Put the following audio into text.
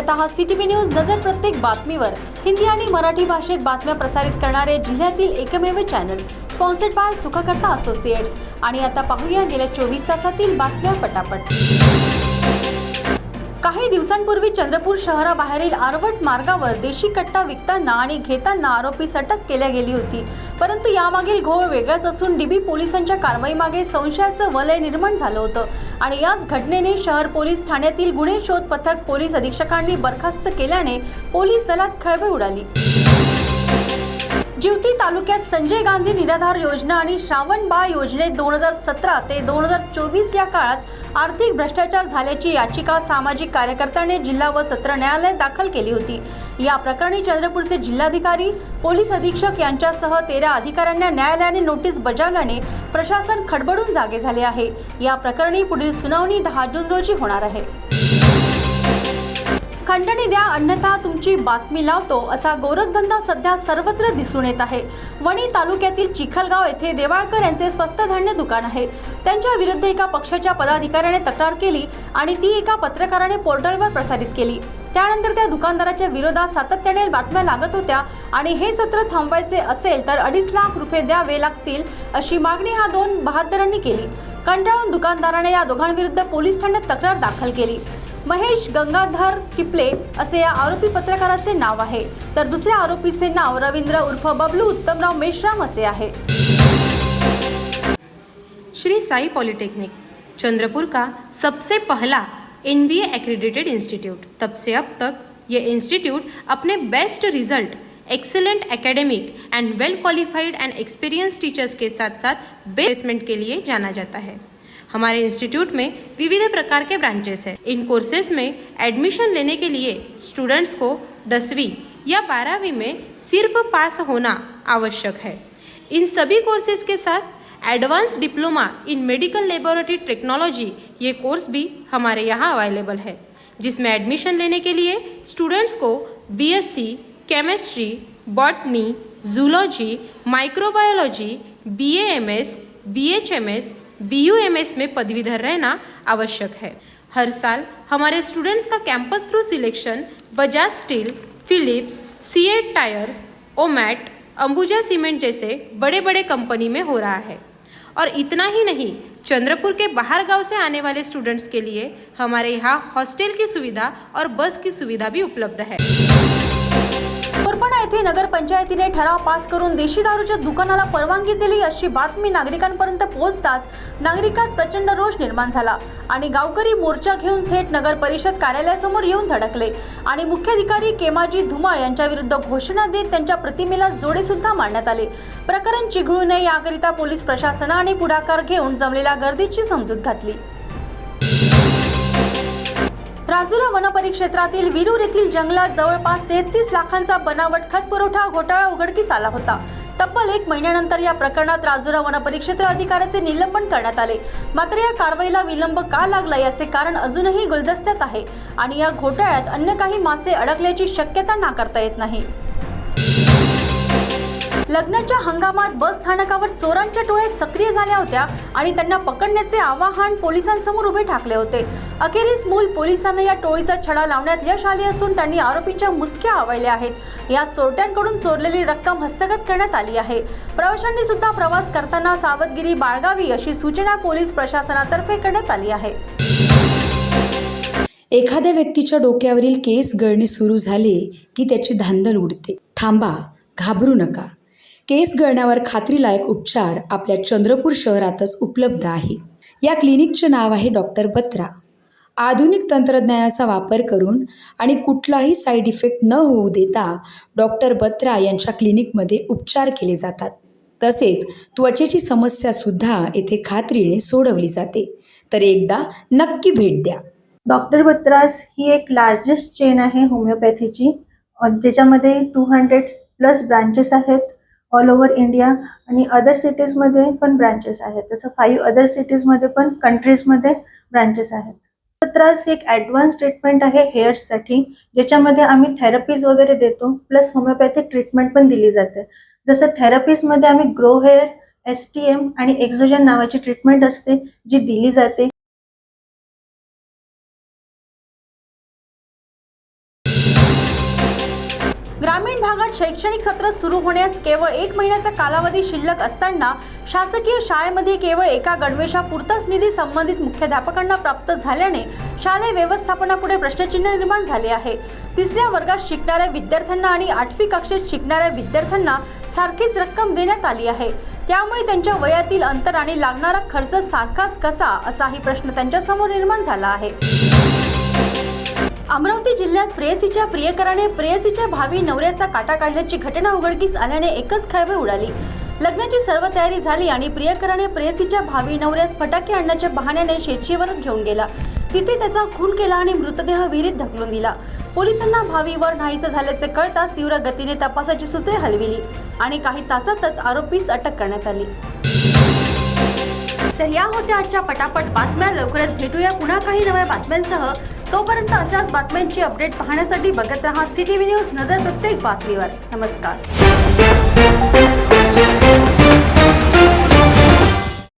पाहत आहात CTV news नजर प्रत्येक बातमीवर। हिंदी आणि मराठी भाषेत बातम्या प्रसारित करणारे जिल्ह्यातील एकमेव channel, sponsored by Sukhkarta associates. आणि आता पाहूया गेल्या 24 तासातील बातम्या पटापट। काही दिवसांपूर्वी चंद्रपूर शहराबाहेरील आरवट मार्गावर देशी कट्टा विकताना आणि घेताना आरोपीस अटक केली गेली होती, परंतु यामागील घोळ वेगळाच असून डीबी पोलिसांच्या कारवाईमागे संशयाचं वलय निर्माण झालं होतं आणि याच घटनेने शहर पोलीस ठाण्यातील गुन्हे शोध पथक पोलीस अधीक्षकांनी बरखास्त केल्याने पोलीस दलात खळबळ उडाली। जिवती तालुक्यात संजय गांधी निराधार योजना आणि श्रावण बाळ योजनेत 2017 ते 2024 या काळात आर्थिक भ्रष्टाचार झाल्याची याचिका सामाजिक कार्यकर्त्याने जिल्हा व सत्र न्यायालयात दाखल केली होती। या प्रकरणी चंद्रपूरचे जिल्हाधिकारी, पोलीस अधीक्षक यांच्यासह 13 अधिकाऱ्यांना न्यायालयाने नोटीस बजावल्याने प्रशासन खडबडून जागे झाले आहे। या प्रकरणी पुढील सुनावणी 10 जून रोजी होणार आहे। खंडणी द्या अन्यथा तुमची बातमी लावतो असा गोरखधंदा सध्या सर्वत्र दिसून येत आहे। वणी तालुक्यातील चिखलगाव येथे देवाळकर यांचे स्वस्त धान्य दुकान आहे। त्यांच्या विरुद्ध एका पक्षाच्या पदाधिकाऱ्याने तक्रार केली आणि ती एका पत्रकाराने पोर्टलवर प्रसारित केली। त्यानंतर त्या दुकानदाराच्या विरोधात सातत्याने बातम्या लागत होत्या आणि हे सत्र थांबवायचे असेल तर 2.5 लाख रुपये द्यावे लागतील अशी मागणी ह्या दोन बहादरांनी केली। कंटाळून दुकानदाराने या दोघांविरुद्ध पोलीस ठाण्यात तक्रार दाखल केली। महेश गंगाधर टिपले असे या आरोपी पत्रकाराचे नाव आहे, तर दुसऱ्या आरोपीचे नाव रवींद्र उर्फ बबलू उत्तमराव मेश्राम असे आहे। श्री साई पॉलिटेक्निक चंद्रपुर का सबसे पहला NBA एक्रेडिटेड इंस्टीट्यूट। तब से अब तक ये इंस्टीट्यूट अपने best result, excellent academic and well qualified and experience teachers के साथ साथ प्लेसमेंट के लिए जाना जाता है। हमारे इंस्टीट्यूट में विविध प्रकार के ब्रांचेस हैं। इन कोर्सेज में एडमिशन लेने के लिए स्टूडेंट्स को 10वीं या 12वीं में सिर्फ पास होना आवश्यक है। इन सभी कोर्सेज के साथ advance diploma in medical laboratory technology ये कोर्स भी हमारे यहाँ अवेलेबल है, जिसमें एडमिशन लेने के लिए स्टूडेंट्स को BSc chemistry, botany, zoology, microbiology, BAMS, BHMS, BUMS में पदवीधर रहना आवश्यक है। हर साल हमारे स्टूडेंट्स का campus through selection Bajaj steel, Philips, CEAT tyres, ओमैट, अंबुजा सीमेंट जैसे बड़े बड़े कंपनी में हो रहा है। और इतना ही नहीं, चंद्रपुर के बाहर गांव से आने वाले स्टूडेंट्स के लिए हमारे यहाँ हॉस्टल की सुविधा और बस की सुविधा भी उपलब्ध है। कोरपणा येथे नगर पंचायतीने ठराव पास करून देशी दारूच्या दुकानाला परवानगी दिली अशी बातमी नागरिकांपर्यंत पोहोचताच नागरिकांत प्रचंड रोष निर्माण झाला आणि गावकरी मोर्चा घेऊन थेट नगर परिषद कार्यालयासमोर येऊन धडकले आणि मुख्याधिकारी केमाजी धुमाळ यांच्या विरुद्ध घोषणा देत त्यांच्या प्रतिमेला जोडे सुद्धा मारण्यात आले। प्रकरण चिघळू नये याकरिता पोलीस प्रशासनाने पुढाकार घेऊन जमलेल्या गर्दीची समजूत घातली। राजुरा वन परिक्षेत्रातील विरूर येथील जंगलात जवळपास 33 लाखांचा बनावट खत पुरवठा घोटाळा उघडकीस आला होता। तब्बल 1 महिन्यानंतर या प्रकरणात राजुरा वन परिक्षेत्र अधिकाऱ्याचे निलंबन करण्यात आले। मात्र या कारवाईला विलंब का लागला याचे कारण अजूनही गुलदस्त्यात आहे आणि या घोटाळ्यात अन्य काही मासे अडकल्याची शक्यता नाकारता येत नाही। लग्नाच्या हंगामात बस स्थानकावर चोरांच्या टोळ्या सक्रिय झाल्या होत्या आणि त्यांना पकडण्याचे आवाहन पोलिसांसमोर उभे ठाकले होते। अखेरीस मूल पोलिसांना या टोळीचा छडा लावण्यात यश आले असून त्यांनी आरोपींच्या मुसक्या आवळल्या आहेत। या चोरट्यांकडून चोरलेली रक्कम हस्तगत करण्यात आली आहे। प्रवाशांनी सुद्धा प्रवास करताना सावधगिरी बाळगावी अशी सूचना पोलीस प्रशासनातर्फे करण्यात आली आहे। एखाद्या व्यक्तीच्या डोक्यावरील केस गळणे सुरू झाले की त्याची धांदल उडते। थांबा, घाबरू नका। केस गळण्यावर खात्रीलायक उपचार आपल्या चंद्रपूर शहरातच उपलब्ध आहे। या क्लिनिकचे नाव आहे डॉक्टर बत्रा। आधुनिक तंत्रज्ञानाचा वापर करून आणि कुठलाही साईड इफेक्ट न होऊ देता डॉक्टर बत्रा यांच्या क्लिनिकमध्ये उपचार केले जातात। तसेच त्वचेची समस्यासुद्धा येथे खात्रीने सोडवली जाते। तर एकदा नक्की भेट द्या। डॉक्टर बत्रास ही एक लार्जेस्ट चेन आहे होमिओपॅथीची, ज्याच्यामध्ये 200+ ब्रांचेस आहेत ऑल ओव्हर इंडिया आणि अदर सिटीजमध्ये पण ब्रांचेस आहेत। तसं 5 अदर सिटीजमध्ये पण कंट्रीजमध्ये ब्रांचेस आहेत। बत्रास एक ॲडव्हान्स ट्रीटमेंट आहे हेअर्ससाठी, ज्याच्यामध्ये आम्ही थेरपीज वगैरे देतो, प्लस होमिओपॅथिक ट्रीटमेंट पण दिली जाते। जसं थेरपीजमध्ये आम्ही ग्रो हेअर, STM आणि एक्झोजन नावाची ट्रीटमेंट असते जी दिली जाते। ग्रामीण भागात शैक्षणिक सत्र सुरू होण्यास केवळ 1 महिन्याचा कालावधी शिल्लक असताना शासकीय शाळेमध्ये केवळ एका गणवेशापुरताच निधी संबंधित मुख्याध्यापकांना प्राप्त झाल्याने शालेय व्यवस्थापनापुढे प्रश्नचिन्ह निर्माण झाले आहे. 3ऱ्या वर्गात शिकणाऱ्या विद्यार्थ्यांना आणि 8वी कक्षेत शिकणाऱ्या विद्यार्थ्यांना सारखीच रक्कम देण्यात आली आहे. त्यामुळे त्यांच्या वयातील अंतर आणि लागणारा खर्च सारखाच कसा असाही प्रश्न त्यांच्यासमोर निर्माण झाला आहे. अमरावती जिल्ह्यात प्रेयसीच्या प्रियकराने प्रेयसीच्या भावी नवऱ्याचा काटा काढल्याची घटना उघडकीस आल्याने एकच खळबळ उडाली. लग्नाची सर्व तयारी झाली आणि प्रियकराने प्रेयसीच्या भावी नवऱ्यास फटाके आणण्याच्या बहाण्याने शेतशिवारात घेऊन गेला. तिथे त्याचा खून केला आणि मृतदेह विहिरीत ढकलून दिला. पोलिसांना भावीवर नाहीसे झाल्याचे कळताच तीव्र गतीने तपासाची सूत्रे हलविली आणि काही तासातच आरोपीस अटक करण्यात आली. तर या होत्या आजच्या पटापट बातम्या. लवकरच भेटूया पुन्हा काही नव्या बातम्यांसह. तोपर्यंत अशाच बातम्यांची अपडेट पाहण्यासाठी बघत रहा CTV न्यूज, नजर प्रत्येक बातमीवर. नमस्कार.